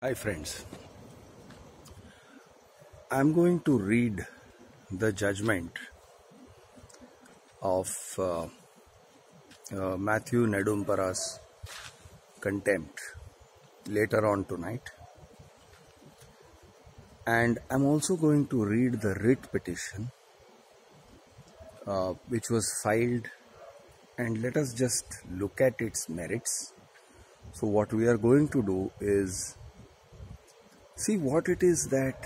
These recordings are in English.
Hi friends, I'm going to read the judgment of Mathew Nedumpara's Contempt later on tonight, and I'm also going to read the writ petition which was filed, and let us just look at its merits. So what we are going to do is see what it is that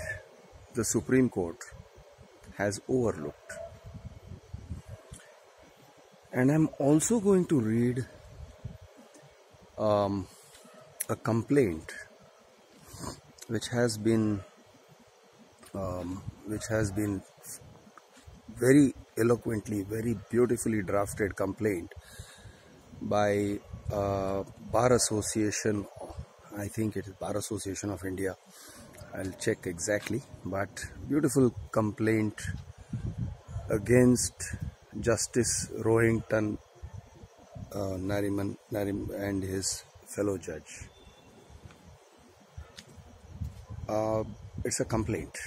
the Supreme Court has overlooked. And I'm also going to read a complaint which has been very eloquently, very beautifully drafted complaint by Bar Association. I think it is Bar Association of India. I'll check exactly, but beautiful complaint against Justice Rohington Nariman and his fellow judge. It's a complaint,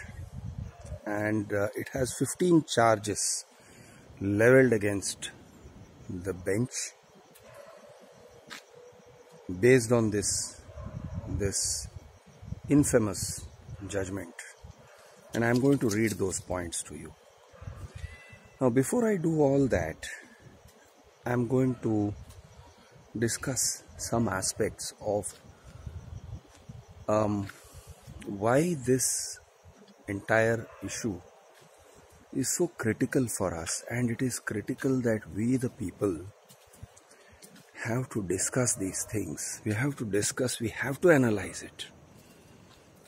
and it has 15 charges leveled against the bench based on this infamous judgment, and I'm going to read those points to you. Now, before I do all that, I'm going to discuss some aspects of why this entire issue is so critical for us, and it is critical that we the people have to discuss these things. We have to analyze it.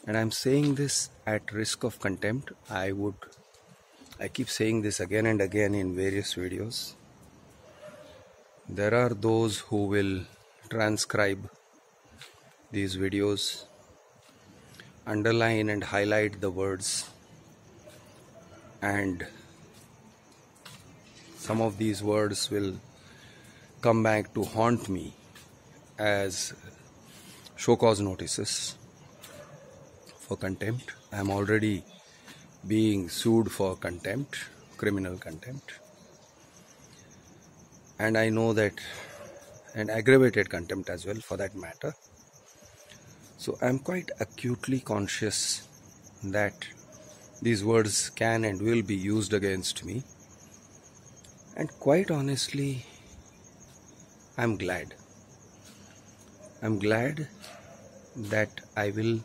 And I'm saying this at risk of contempt. I keep saying this again and again in various videos. There are those who will transcribe these videos, underline and highlight the words, and some of these words will come back to haunt me as show cause notices for contempt. I am already being sued for contempt, criminal contempt, and I know that, and aggravated contempt as well for that matter. So I am quite acutely conscious that these words can and will be used against me, and quite honestly, I'm glad that I will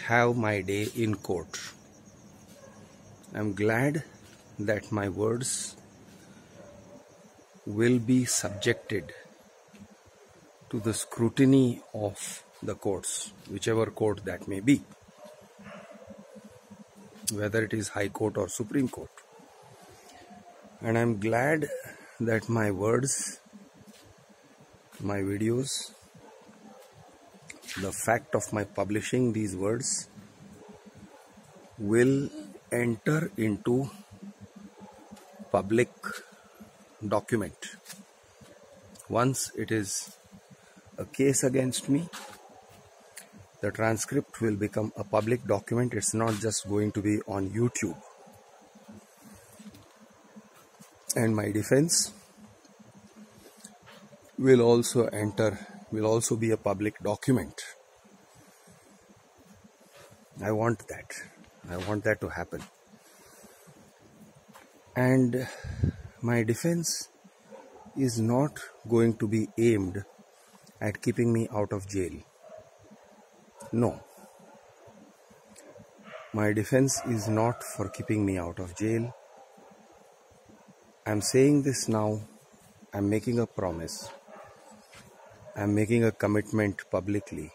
have my day in court. I'm glad that my words will be subjected to the scrutiny of the courts, whichever court that may be, whether it is High Court or Supreme Court. And I'm glad that my words, my videos, the fact of my publishing these words will enter into public document. Once it is a case against me, the transcript will become a public document. It's not just going to be on YouTube. And my defense will also be a public document. I want that to happen. And my defense is not going to be aimed at keeping me out of jail. No. My defense is not for keeping me out of jail. I'm saying this now. I'm making a promise. I'm making a commitment publicly.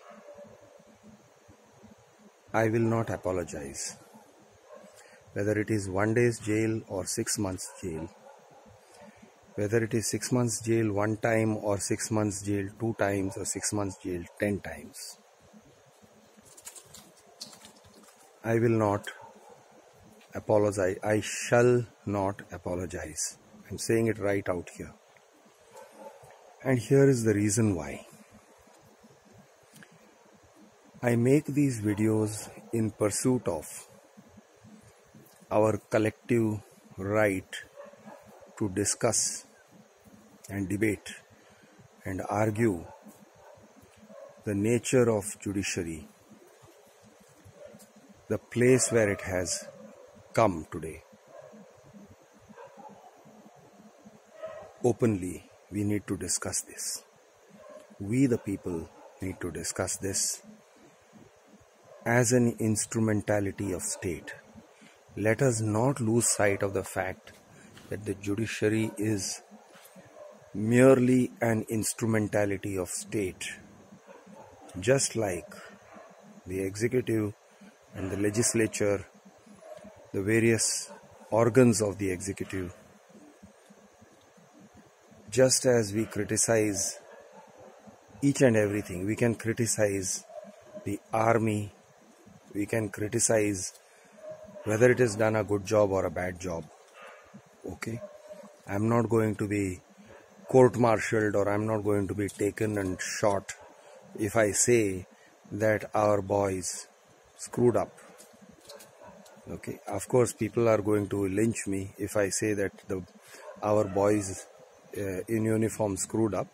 I will not apologize. Whether it is 1 day's jail or 6 months jail, whether it is 6 months jail one time or 6 months jail 2 times or 6 months jail 10 times, I will not apologize. I shall not apologize. I'm saying it right out here. And here is the reason why. I make these videos in pursuit of our collective right to discuss and debate and argue the nature of judiciary, the place where it has come today. Openly, we need to discuss this. We the people need to discuss this as an instrumentality of state. Let us not lose sight of the fact that the judiciary is merely an instrumentality of state, just like the executive and the legislature, the various organs of the executive. Just as we criticize each and everything, we can criticize the army, we can criticize whether it has done a good job or a bad job. Okay? I'm not going to be court-martialed or I'm not going to be taken and shot if I say that our boys screwed up. Okay? Of course, people are going to lynch me if I say that our boys in uniform screwed up.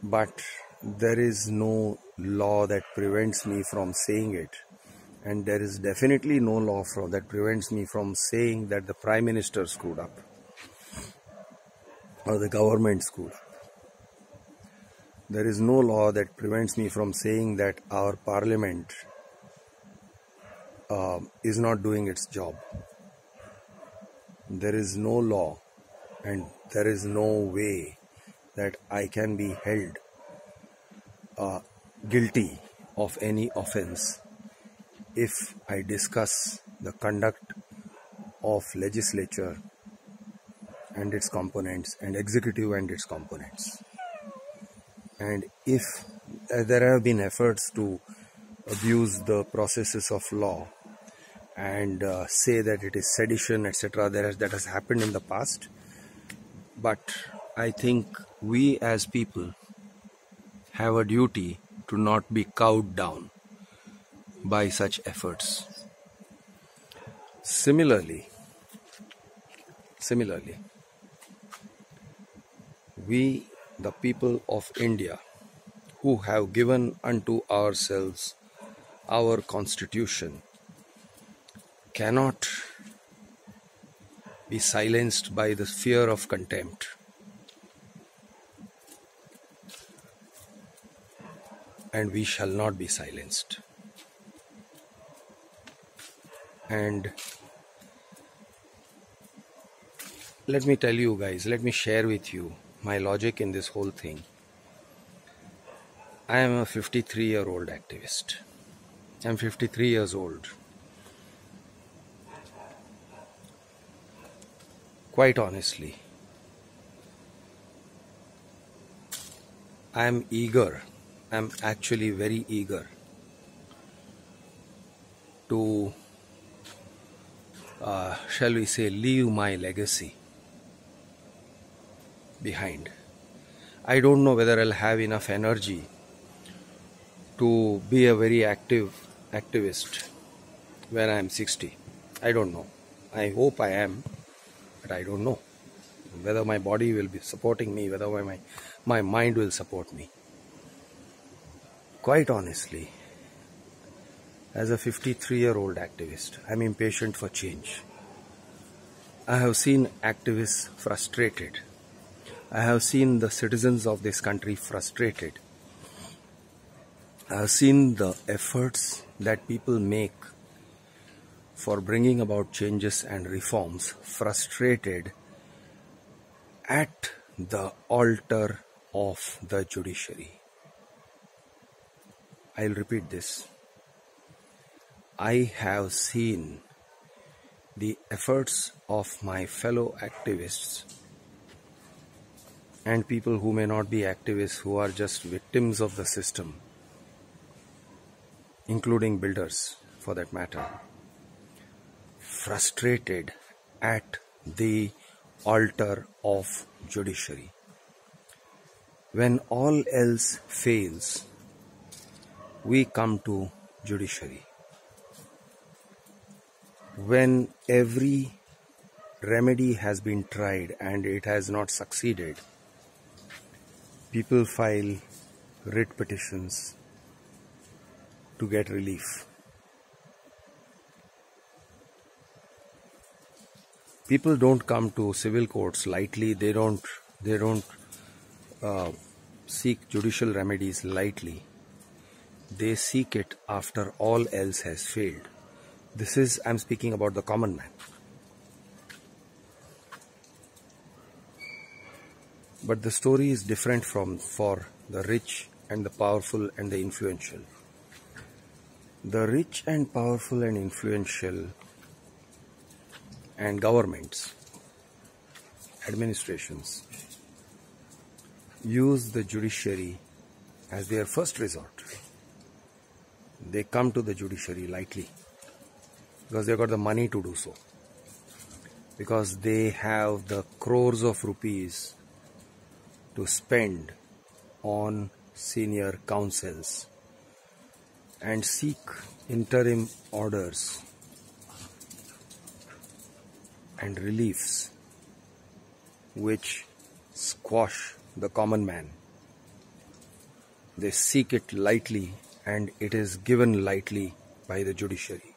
But there is no law that prevents me from saying it. And there is definitely no law that prevents me from saying that the Prime Minister screwed up or the government screwed up. There is no law that prevents me from saying that our Parliament is not doing its job. There is no law and there is no way that I can be held guilty of any offense if I discuss the conduct of legislature and its components and executive and its components. And if there have been efforts to abuse the processes of law and say that it is sedition, etc., that has happened in the past. But I think we as people have a duty to not be cowed down by such efforts. Similarly, we, the people of India, who have given unto ourselves our constitution, cannot be silenced by the fear of contempt. And we shall not be silenced. And let me tell you guys, let me share with you my logic in this whole thing. I am a 53-year-old activist. I'm 53 years old. Quite honestly, I'm actually very eager to, shall we say, leave my legacy behind. I don't know whether I'll have enough energy to be a very activist when I'm 60. I don't know. I hope I am, but I don't know whether my body will be supporting me, whether my mind will support me. Quite honestly, as a 53-year-old activist, I'm impatient for change. I have seen activists frustrated. I have seen the citizens of this country frustrated. I have seen the efforts that people make for bringing about changes and reforms frustrated at the altar of the judiciary. I'll repeat this. I have seen the efforts of my fellow activists and people who may not be activists, who are just victims of the system, including builders for that matter, frustrated at the altar of judiciary. When all else fails, we come to judiciary. When every remedy has been tried and it has not succeeded, people file writ petitions to get relief. People don't come to civil courts lightly. They don't seek judicial remedies lightly. They seek it after all else has failed. I'm speaking about the common man. But the story is different for the rich and the powerful and the influential. The rich and powerful and influential and governments, administrations, use the judiciary as their first resort. They come to the judiciary lightly because they've got the money to do so, because they have the crores of rupees to spend on senior counsels and seek interim orders and reliefs which squash the common man. They seek it lightly, and it is given lightly by the judiciary.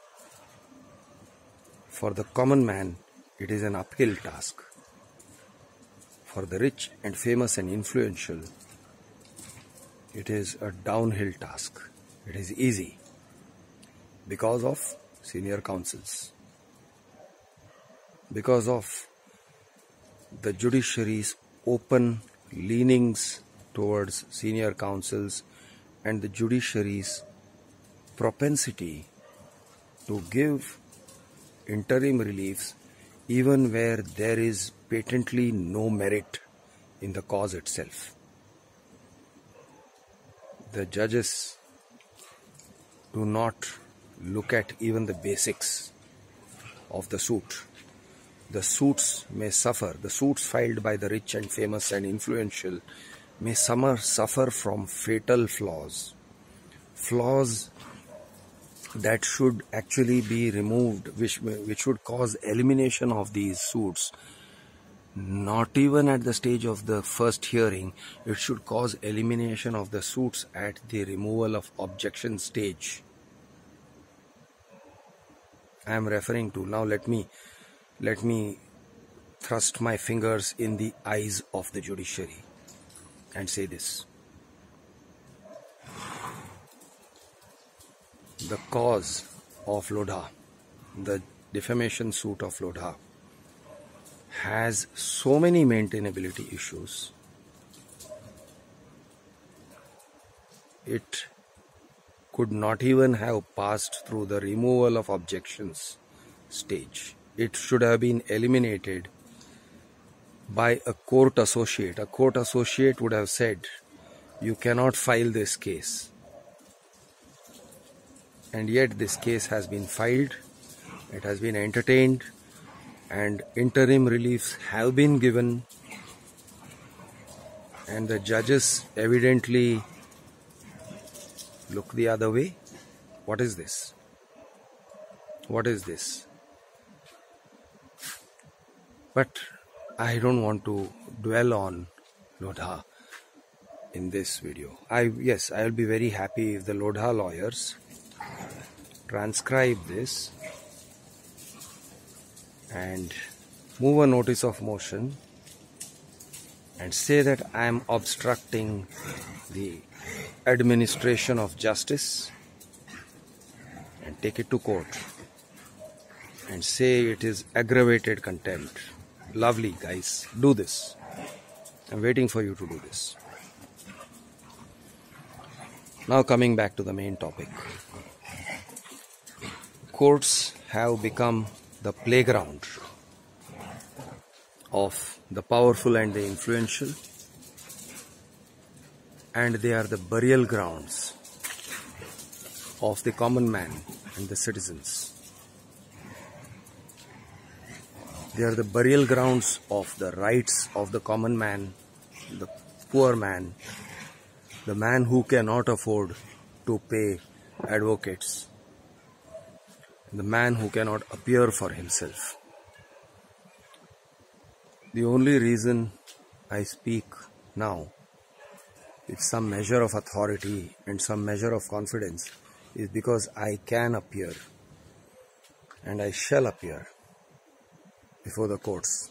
For the common man, it is an uphill task. For the rich and famous and influential, it is a downhill task. It is easy because of senior counsels, because of the judiciary's open leanings towards senior counsels and the judiciary's propensity to give interim reliefs even where there is patently no merit in the cause itself. The judges do not look at even the basics of the suit. The suits may suffer, the suits filed by the rich and famous and influential may suffer from fatal flaws. Flaws that should actually be removed, which should cause elimination of these suits. Not even at the stage of the first hearing, it should cause elimination of the suits at the removal of objection stage. I am referring to, now let me thrust my fingers in the eyes of the judiciary and say this. The cause of Lodha, the defamation suit of Lodha, has so many maintainability issues. It could not even have passed through the removal of objections stage. It should have been eliminated by a court associate. A court associate would have said, you cannot file this case. And yet this case has been filed, it has been entertained, and interim reliefs have been given, and the judges evidently look the other way. What is this? What is this? But I don't want to dwell on Lodha in this video. I will be very happy if the Lodha lawyers transcribe this and move a notice of motion and say that I am obstructing the administration of justice, and take it to court and say it is aggravated contempt. Lovely, guys, do this. I'm waiting for you to do this. Now coming back to the main topic. Courts have become the playground of the powerful and the influential, and they are the burial grounds of the common man and the citizens. They are the burial grounds of the rights of the common man, the poor man, the man who cannot afford to pay advocates, the man who cannot appear for himself. The only reason I speak now with some measure of authority and some measure of confidence is because I can appear and I shall appear before the courts.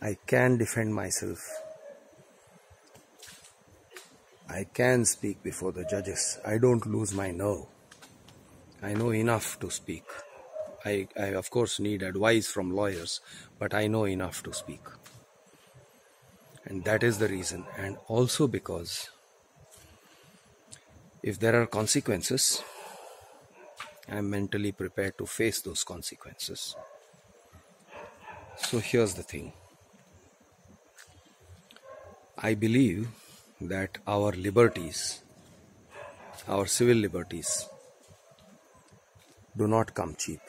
I can defend myself. I can speak before the judges. I don't lose my nerve. I know enough to speak. I of course need advice from lawyers, but I know enough to speak. And that is the reason. And also because if there are consequences, I am mentally prepared to face those consequences. So here's the thing. I believe that our liberties, our civil liberties, do not come cheap.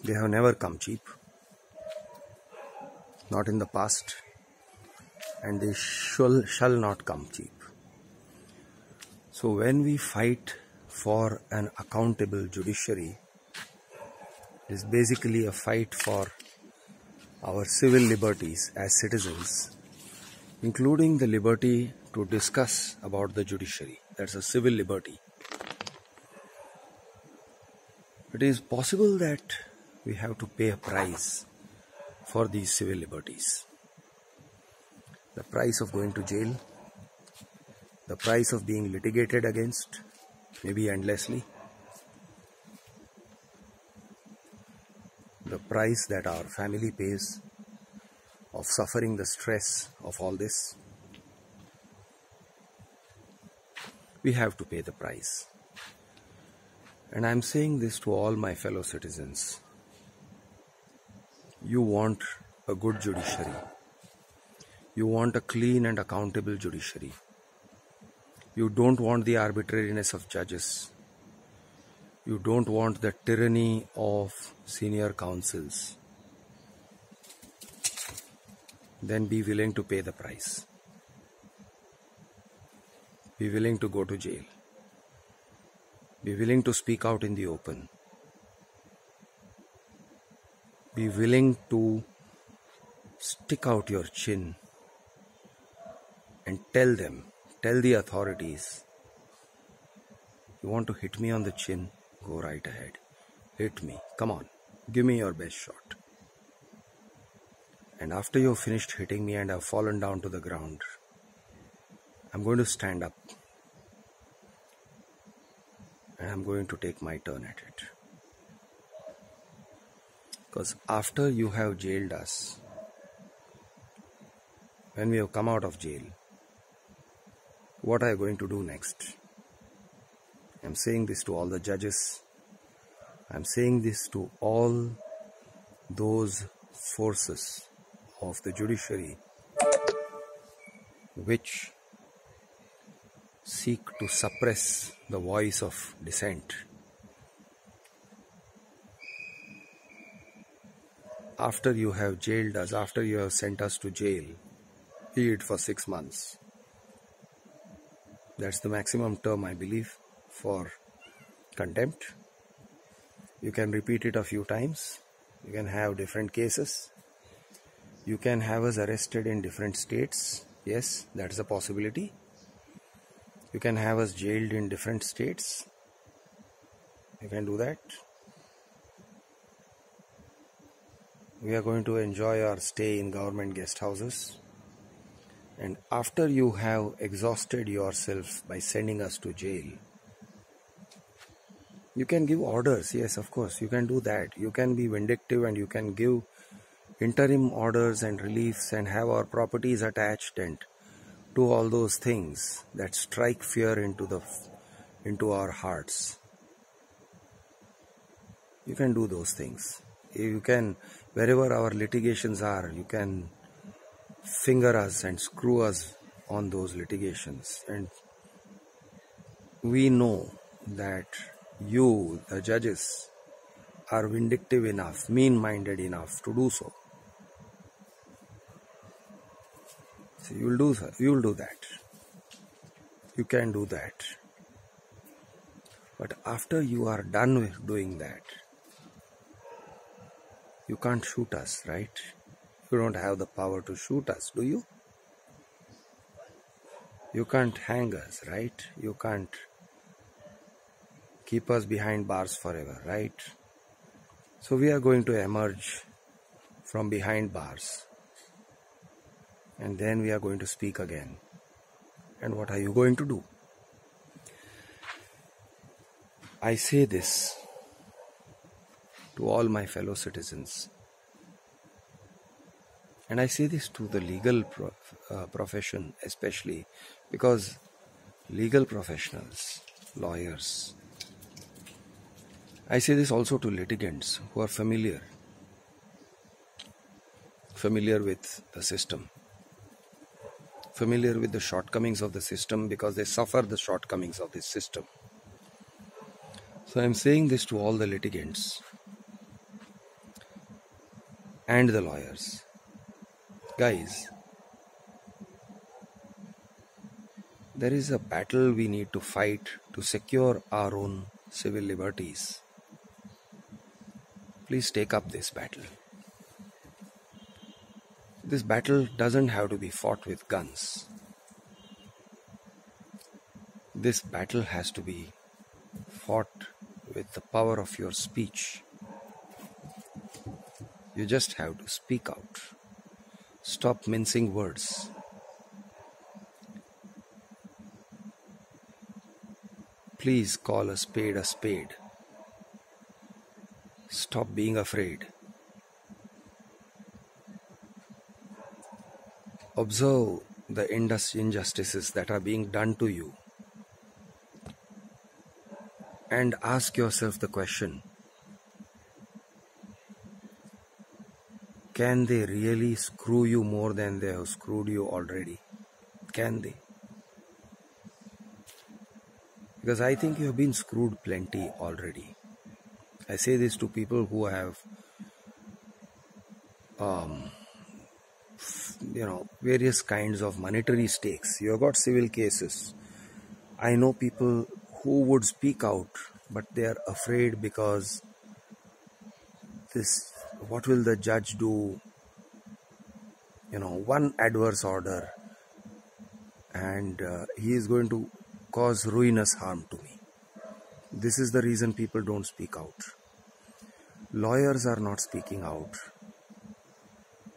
They have never come cheap. Not in the past. And they shall not come cheap. So when we fight for an accountable judiciary, it is basically a fight for our civil liberties as citizens, including the liberty to discuss about the judiciary. That's a civil liberty. It is possible that we have to pay a price for these civil liberties. The price of going to jail, the price of being litigated against, maybe endlessly, the price that our family pays of suffering the stress of all this. We have to pay the price. And I'm saying this to all my fellow citizens. You want a good judiciary. You want a clean and accountable judiciary. You don't want the arbitrariness of judges. You don't want the tyranny of senior counsels. Then be willing to pay the price. Be willing to go to jail. Be willing to speak out in the open. Be willing to stick out your chin and tell the authorities, you want to hit me on the chin? Go right ahead. Hit me. Come on. Give me your best shot. And after you've finished hitting me and I've fallen down to the ground, I'm going to stand up. And I'm going to take my turn at it. Because after you have jailed us, when we have come out of jail, what are you going to do next? I'm saying this to all the judges. I'm saying this to all those forces of the judiciary which seek to suppress the voice of dissent. After you have jailed us, after you have sent us to jail, be it for 6 months. That's the maximum term, I believe, for contempt. You can repeat it a few times. You can have different cases. You can have us arrested in different states. Yes, that is a possibility. You can have us jailed in different states. You can do that. We are going to enjoy our stay in government guest houses. And after you have exhausted yourself by sending us to jail, you can give orders. Yes, of course, you can do that. You can be vindictive and you can give interim orders and reliefs and have our properties attached and do all those things that strike fear into our hearts. You can do those things. You can, wherever our litigations are, you can finger us and screw us on those litigations. And we know that you, the judges, are vindictive enough, mean-minded enough to do so. So you will do that. You can do that. But after you are done with doing that, you can't shoot us, right? You don't have the power to shoot us, do you? You can't hang us, right? You can't keep us behind bars forever, right? So we are going to emerge from behind bars. And then we are going to speak again. And what are you going to do? I say this to all my fellow citizens. And I say this to the legal profession especially, because legal professionals, lawyers, I say this also to litigants who are familiar with the system, familiar with the shortcomings of the system, because they suffer the shortcomings of this system. So I am saying this to all the litigants and the lawyers. Guys, there is a battle we need to fight to secure our own civil liberties. Please take up this battle. This battle doesn't have to be fought with guns. This battle has to be fought with the power of your speech. You just have to speak out. Stop mincing words. Please call a spade a spade. Stop being afraid. Observe the injustices that are being done to you. And ask yourself the question, can they really screw you more than they have screwed you already? Can they? Because I think you have been screwed plenty already. I say this to people who have, various kinds of monetary stakes. You have got civil cases. I know people who would speak out, but they are afraid because what will the judge do? One adverse order, and he is going to cause ruinous harm to me. This is the reason people don't speak out. Lawyers are not speaking out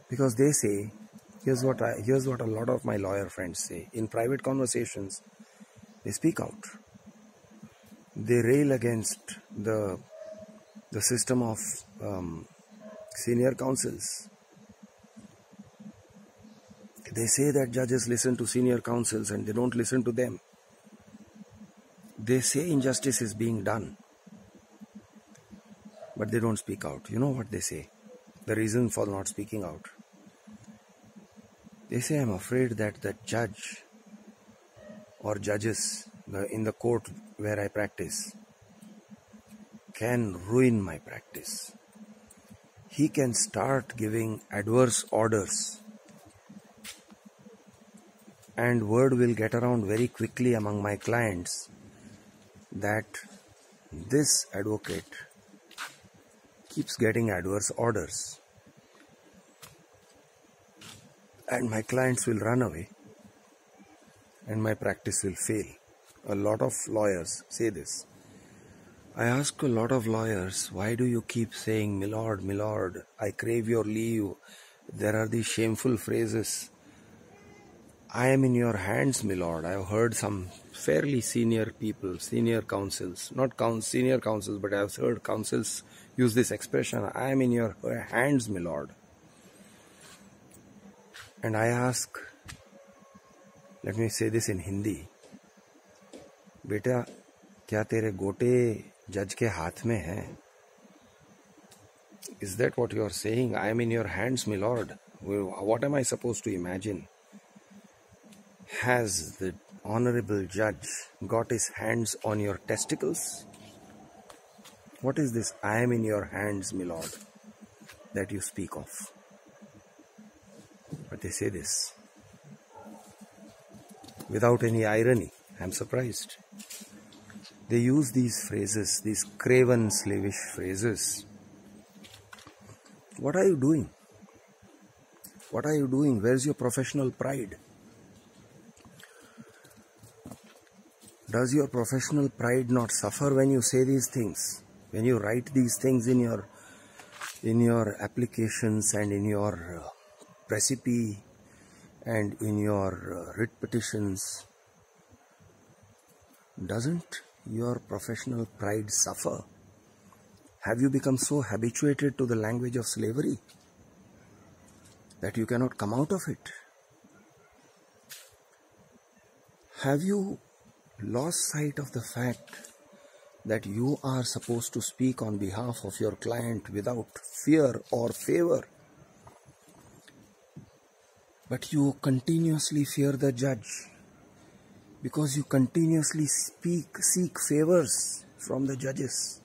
because they say, here's what a lot of my lawyer friends say in private conversations. They speak out. They rail against the system of senior counsels. They say that judges listen to senior counsels and they don't listen to them. They say injustice is being done, but they don't speak out. You know what they say? The reason for not speaking out. They say, I'm afraid that the judge or judges in the court where I practice can ruin my practice. He can start giving adverse orders, and word will get around very quickly among my clients that this advocate keeps getting adverse orders, and my clients will run away and my practice will fail. A lot of lawyers say this. I ask a lot of lawyers, why do you keep saying, "My lord, my lord, I crave your leave"? There are these shameful phrases. I am in your hands, my lord. I have heard some fairly senior people, senior counsels, not senior counsels, but I have heard counsels use this expression, I am in your hands, my lord. And I ask, let me say this in Hindi, बेटा क्या तेरे गोटे जज के हाथ में हैं? Is that what you are saying? I am in your hands, my lord. What am I supposed to imagine? Has the honorable judge got his hands on your testicles? What is this I am in your hands, my lord, that you speak of? But they say this without any irony. I'm surprised. They use these phrases, these craven, slavish phrases. What are you doing? What are you doing? Where's your professional pride? Does your professional pride not suffer when you say these things? When you write these things in your applications and in your recipe and in your writ petitions? Doesn't your professional pride suffer? Have you become so habituated to the language of slavery that you cannot come out of it? Have you lost sight of the fact that you are supposed to speak on behalf of your client without fear or favor? But you continuously fear the judge because you continuously seek favors from the judges.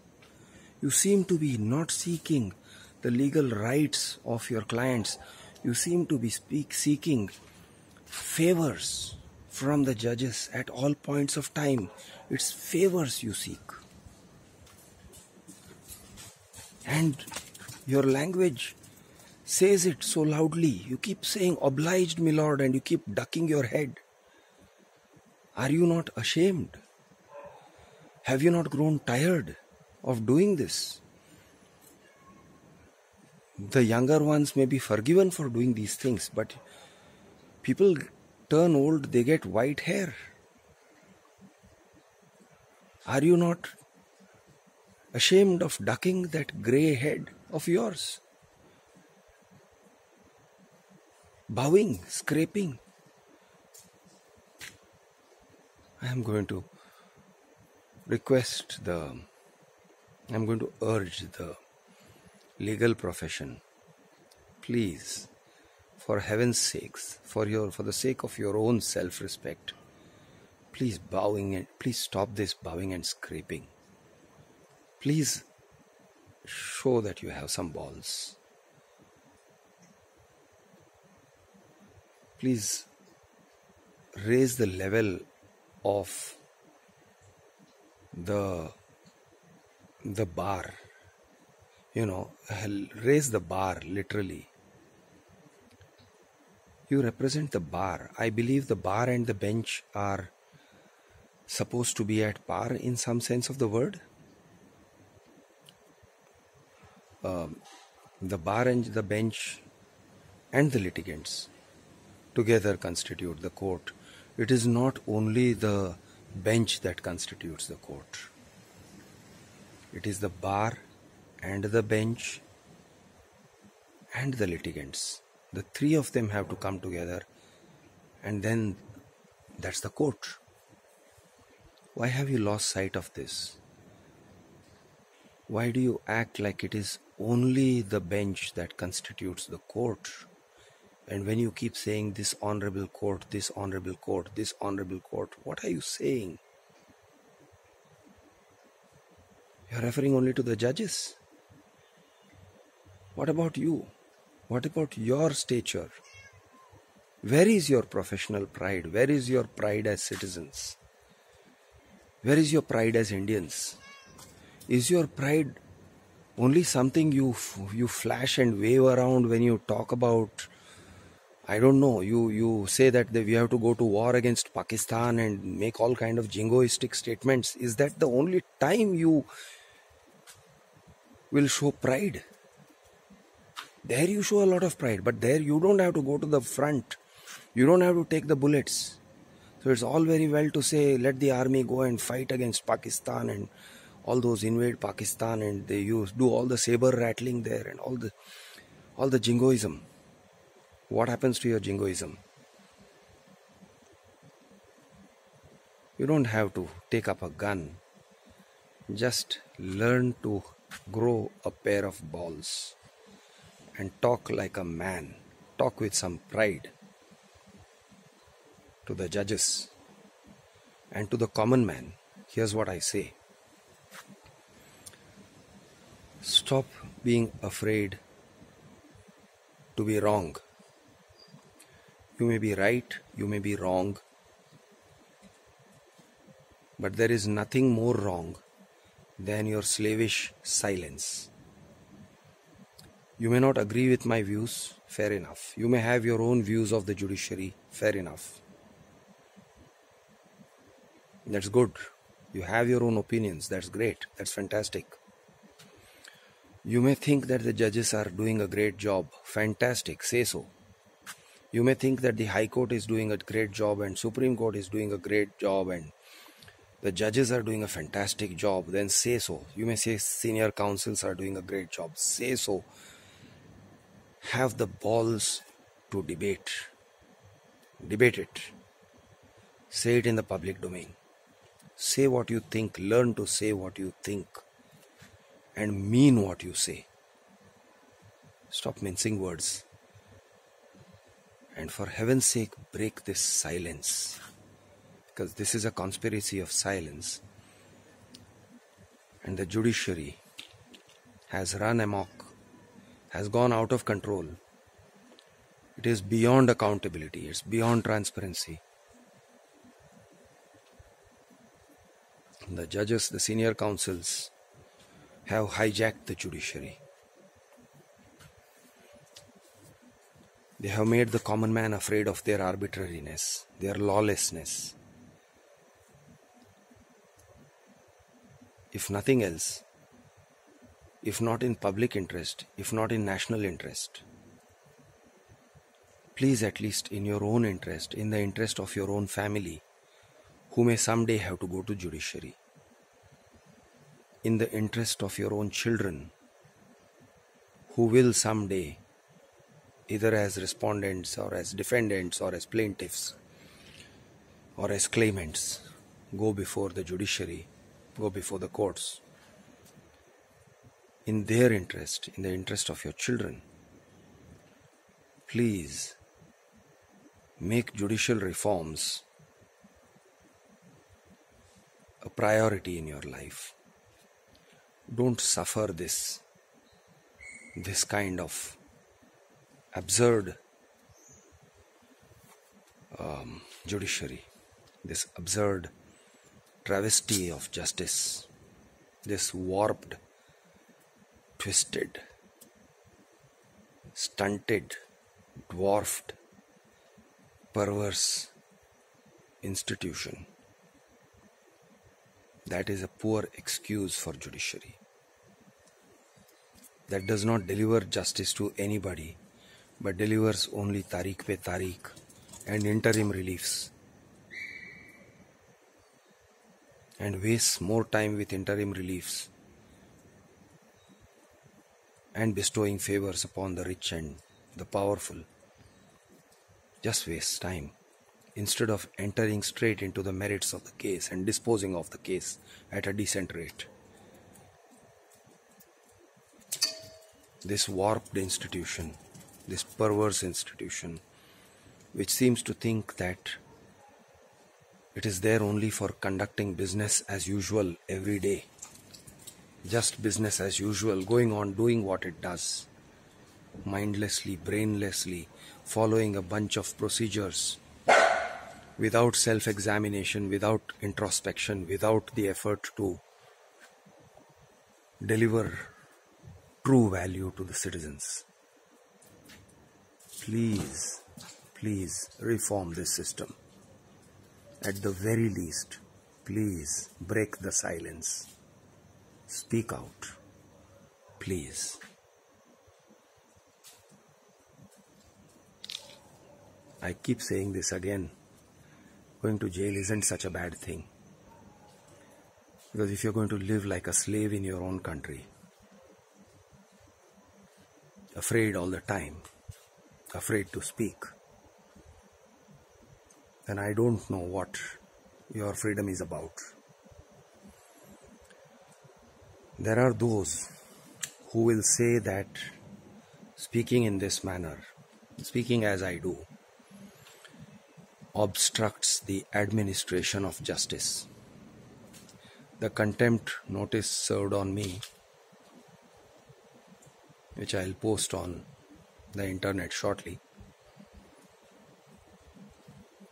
You seem to be not seeking the legal rights of your clients. You seem to be seeking favors from the judges at all points of time. It's favors you seek. And your language says it so loudly. You keep saying, "Obliged, my lord," and you keep ducking your head. Are you not ashamed? Have you not grown tired of doing this? The younger ones may be forgiven for doing these things, but people turn old, they get white hair. Are you not ashamed of ducking that grey head of yours? Bowing, scraping. I am going to urge the legal profession, please, for heaven's sakes, for the sake of your own self-respect, please stop this bowing and scraping. Please show that you have some balls. Please raise the level of the bar. Raise the bar literally. You represent the bar. I believe the bar and the bench are supposed to be at par in some sense of the word. The bar and the bench and the litigants together constitute the court. It is not only the bench that constitutes the court. It is the bar and the bench and the litigants. The three of them have to come together, and then that's the court. Why have you lost sight of this? Why do you act like it is only the bench that constitutes the court? And when you keep saying this honorable court, this honorable court, this honorable court, what are you saying? You are referring only to the judges. What about you? What about your stature? Where is your professional pride? Where is your pride as citizens? Where is your pride as Indians? Is your pride only something you flash and wave around when you talk about, I don't know, you say that we have to go to war against Pakistan and make all kind of jingoistic statements? Is that the only time you will show pride? There you show a lot of pride, but there you don't have to go to the front. You don't have to take the bullets. So it's all very well to say, let the army go and fight against Pakistan and all those invade Pakistan, and they do all the saber rattling there and all the jingoism. What happens to your jingoism? You don't have to take up a gun. Just learn to grow a pair of balls and talk like a man. Talk with some pride to the judges and to the common man. Here's what I say. Stop being afraid to be wrong. You may be right, you may be wrong. But there is nothing more wrong than your slavish silence. You may not agree with my views, fair enough. You may have your own views of the judiciary, fair enough. That's good. You have your own opinions, that's great, that's fantastic. You may think that the judges are doing a great job, fantastic, say so. You may think that the High Court is doing a great job and Supreme Court is doing a great job and the judges are doing a fantastic job, then say so. You may say senior counsels are doing a great job, say so. Have the balls to debate. Debate it. Say it in the public domain. Say what you think, learn to say what you think and mean what you say. Stop mincing words. And for heaven's sake, break this silence. Because this is a conspiracy of silence. And the judiciary has run amok, has gone out of control. It is beyond accountability, it's beyond transparency. The judges, the senior counsels have hijacked the judiciary. They have made the common man afraid of their arbitrariness, their lawlessness. If nothing else, if not in public interest, if not in national interest, please at least in your own interest, in the interest of your own family, who may someday have to go to judiciary, in the interest of your own children, who will someday, either as respondents or as defendants or as plaintiffs or as claimants, go before the judiciary, go before the courts. In their interest, in the interest of your children, please make judicial reforms a priority in your life. Don't suffer this kind of absurd judiciary, this absurd travesty of justice, this warped, twisted, stunted, dwarfed, perverse institution. That is a poor excuse for judiciary. That does not deliver justice to anybody, but delivers only tariq pe tariq and interim reliefs, and wastes more time with interim reliefs and bestowing favors upon the rich and the powerful. Just wastes time instead of entering straight into the merits of the case and disposing of the case at a decent rate. This warped institution, this perverse institution, which seems to think that it is there only for conducting business as usual every day. Just business as usual, going on doing what it does, mindlessly, brainlessly, following a bunch of procedures, without self-examination, without introspection, without the effort to deliver true value to the citizens. Please, please reform this system. At the very least, please break the silence. Speak out. Please. I keep saying this again. Going to jail isn't such a bad thing. Because if you're going to live like a slave in your own country, afraid all the time, afraid to speak, then I don't know what your freedom is about. There are those who will say that speaking in this manner, speaking as I do, obstructs the administration of justice. The contempt notice served on me, which I'll post on the internet shortly,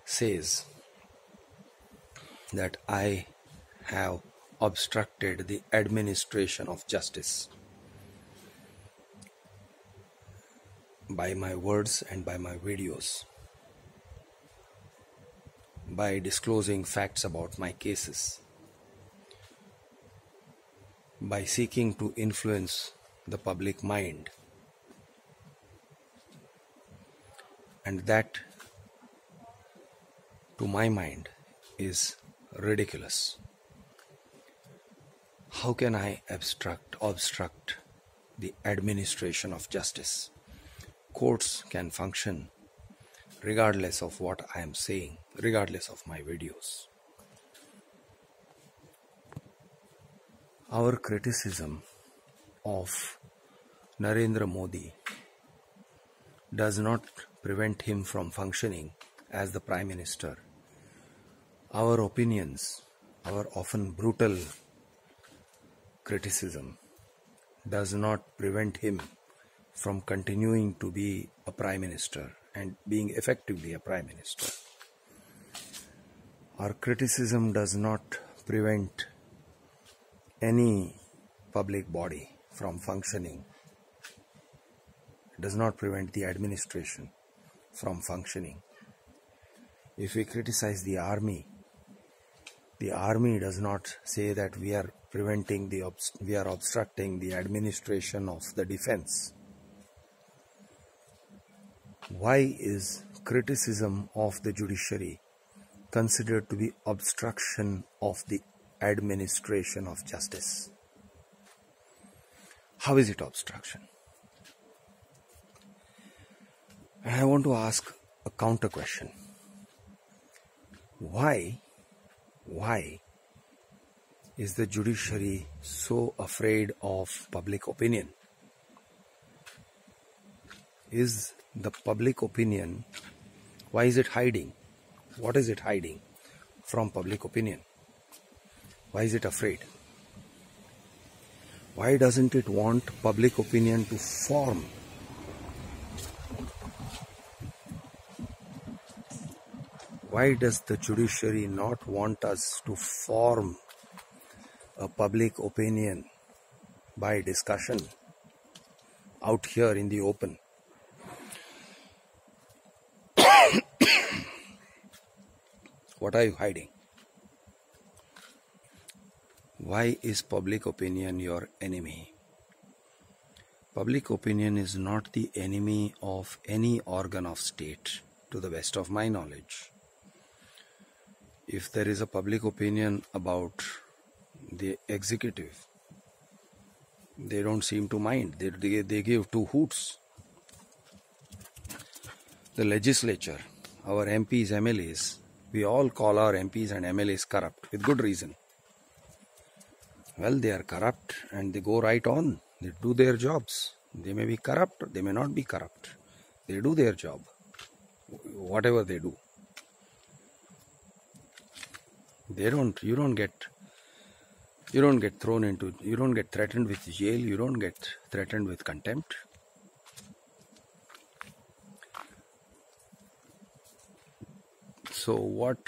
says that I have obstructed the administration of justice by my words and by my videos, by disclosing facts about my cases, by seeking to influence the public mind, and that, to my mind, is ridiculous. How can I obstruct the administration of justice? Courts can function regardless of what I am saying, regardless of my videos. Our criticism of Narendra Modi does not prevent him from functioning as the Prime Minister. Our opinions, our often brutal criticism, does not prevent him from continuing to be a Prime Minister and being effectively a Prime Minister. Our criticism does not prevent any public body from functioning. It does not prevent the administration from functioning. If we criticize the army does not say that we are obstructing the administration of the defense. Why is criticism of the judiciary considered to be obstruction of the administration of justice? How is it obstruction? And I want to ask a counter question. Why is the judiciary so afraid of public opinion? Is the public opinion, why is it hiding? What is it hiding from public opinion? Why is it afraid? Why doesn't it want public opinion to form? Why does the judiciary not want us to form a public opinion by discussion out here in the open? What are you hiding? Why is public opinion your enemy? Public opinion is not the enemy of any organ of state, to the best of my knowledge. If there is a public opinion about the executive, they don't seem to mind. They give two hoots. The legislature, our MPs, MLAs, we all call our MPs and MLAs corrupt with good reason. Well, they are corrupt and they go right on. They do their jobs. They may be corrupt, they may not be corrupt. They do their job, whatever they do. You don't get threatened with jail, you don't get threatened with contempt. So what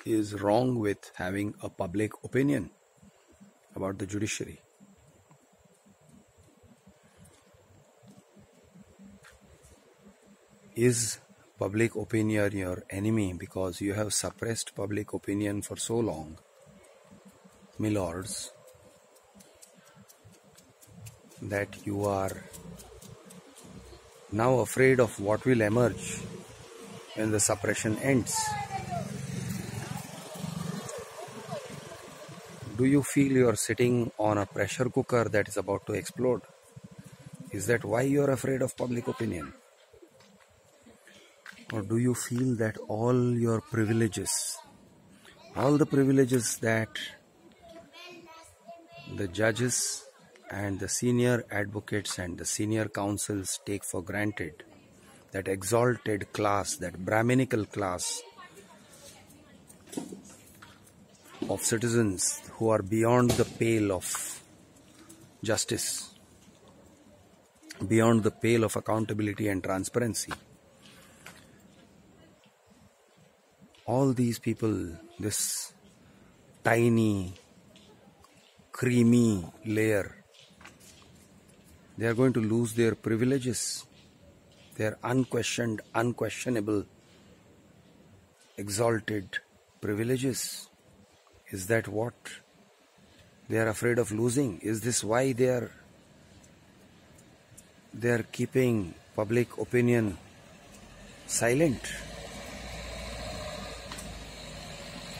is wrong with having a public opinion about the judiciary? Is public opinion your enemy because you have suppressed public opinion for so long, milords, that you are now afraid of what will emerge when the suppression ends? Do you feel you are sitting on a pressure cooker that is about to explode? Is that why you are afraid of public opinion? Or do you feel that all your privileges, all the privileges that the judges and the senior advocates and the senior counsels take for granted, that exalted class, that Brahminical class of citizens who are beyond the pale of justice, beyond the pale of accountability and transparency, all these people, this tiny creamy layer. They are going to lose their privileges, their unquestioned, unquestionable, exalted privileges. Is that what they are afraid of losing? Is this why they are keeping public opinion silent?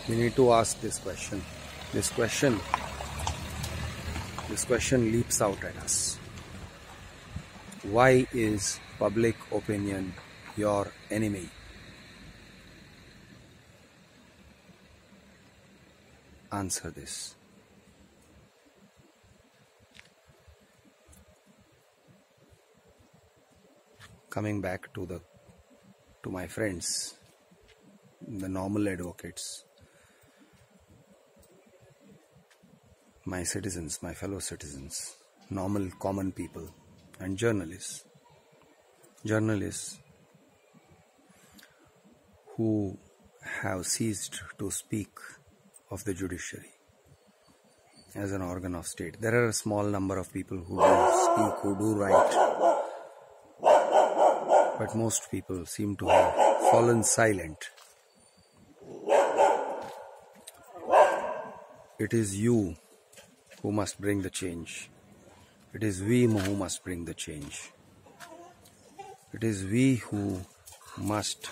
We need to ask this question. This question leaps out at us. Why is public opinion your enemy? Answer this. Coming back to my friends, the normal advocates, my citizens, my fellow citizens, normal common people, and journalists who have ceased to speak of the judiciary as an organ of state. There are a small number of people who do speak, who do write, but most people seem to have fallen silent. It is you who must bring the change. It is we who must bring the change. It is we who must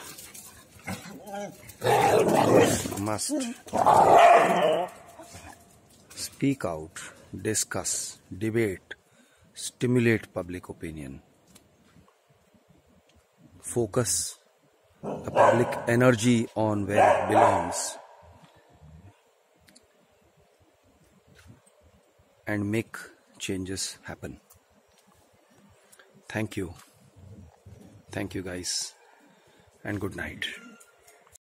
speak out, discuss, debate, stimulate public opinion, focus the public energy on where it belongs, and make changes happen. Thank you. Thank you guys, and good night.